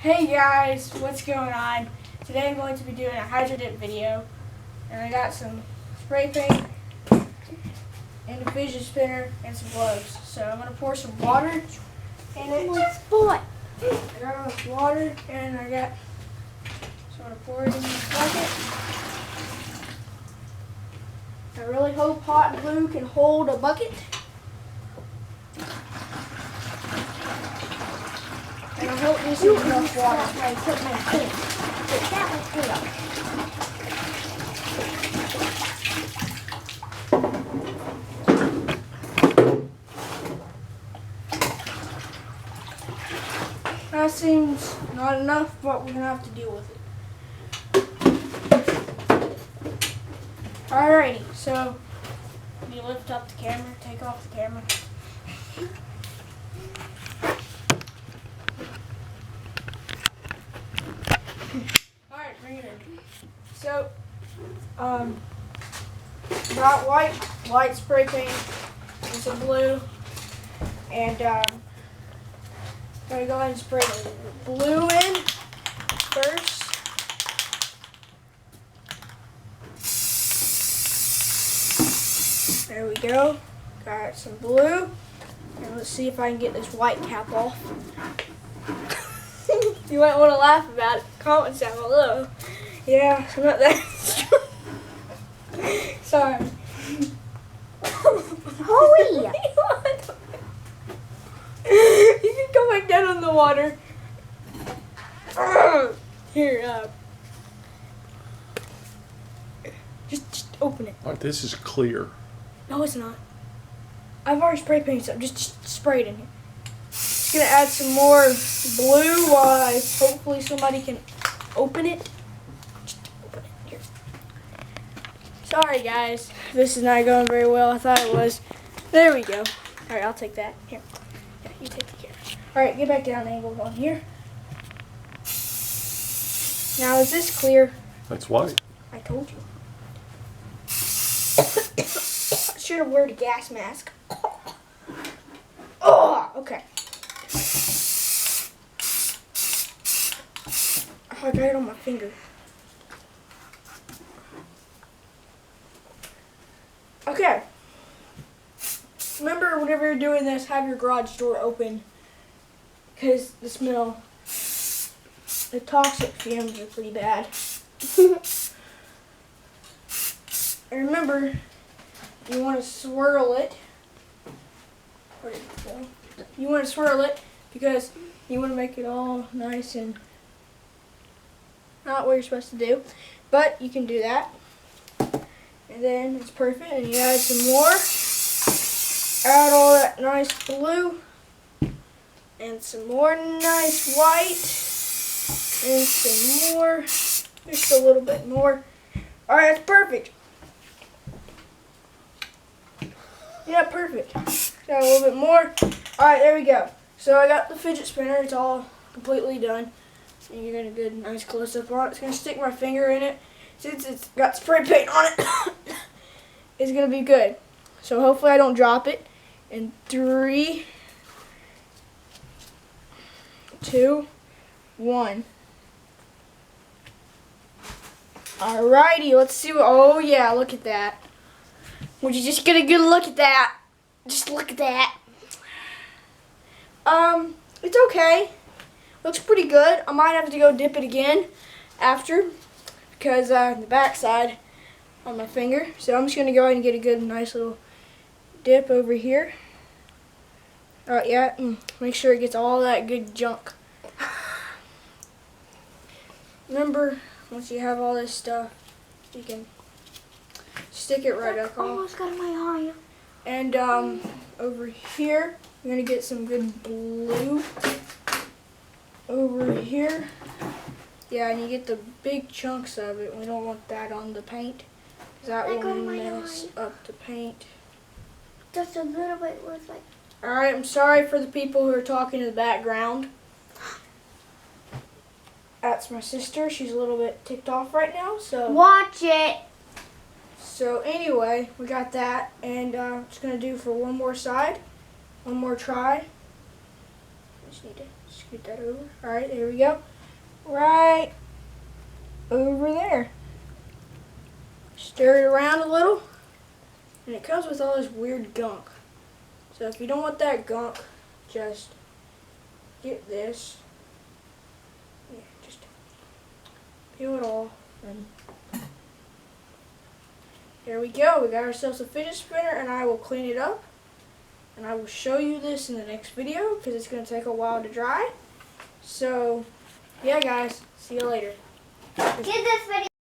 Hey guys, what's going on? Today I'm going to be doing a hydro dip video, and I got some spray paint and a fidget spinner and some gloves. So I'm going to pour some water in it. Boy. I got enough water, and so I'm going to pour it in this bucket. I really hope hot glue can hold a bucket. And I hope this is enough water. I put my paint. Put that one That seems not enough, but we're going to have to deal with it. Alrighty, so you lift up the camera, take off the camera. Alright, bring it in. So, got white spray paint and some blue, and gotta go ahead and spray the blue in first. There we go. Got some blue. And let's see if I can get this white cap off. You might want to laugh about it. Comments down below. Yeah, I'm not that strong. Sorry. Holy! You can go back down on the water. Here, just open it. Oh, this is clear. No, it's not. I've already spray painted some. Just spray it in here. Just gonna add some more blue while hopefully somebody can open it. Just open it here. Sorry guys, this is not going very well. I thought it was. There we go. All right, I'll take that. Here, yeah, you take the camera. All right, get back down angled on here. Now is this clear? That's white. I told you. Should have worn a gas mask. Oh, okay. Oh, I got it on my finger. Okay. Remember, whenever you're doing this, have your garage door open, because the smell, the toxic fumes are pretty bad. And remember, you want to swirl it. Where did it go? You want to swirl it because you want to make it all nice and not what you're supposed to do. But you can do that. And then it's perfect. And you add some more. Add all that nice blue. And some more nice white. And some more. Just a little bit more. Alright, that's perfect. Yeah, perfect. Got a little bit more. Alright, there we go. So I got the fidget spinner. It's all completely done. And you're going to get a good, nice close-up on it. It's going to stick my finger in it. Since it's got spray paint on it, it's going to be good. So hopefully I don't drop it. In 3, 2, 1. Alrighty, let's see what, oh yeah, look at that. Would you just get a good look at that? Just look at that. It's okay. Looks pretty good. I might have to go dip it again after because the back side on my finger. So I'm just going to go ahead and get a good, nice little dip over here. Alright, yeah, make sure it gets all that good junk. Remember, once you have all this stuff, you can stick it right up. Almost got in my eye. And over here, I'm gonna get some good blue. Over here, yeah, and you get the big chunks of it. We don't want that on the paint, 'cause that will mess up the paint. Just a little bit was like. All right, I'm sorry for the people who are talking in the background. That's my sister. She's a little bit ticked off right now, so. Watch it. So anyway, we got that, and I'm just gonna do for one more side, one more try. I just need to Scoot that over. All right, there we go. Right over there. Stir it around a little. And it comes with all this weird gunk. So if you don't want that gunk, just get this. Yeah, just peel it all. And there we go. We got ourselves a fidget spinner, and I will clean it up. And I will show you this in the next video because it's going to take a while to dry. So, yeah guys, see you later. Give this video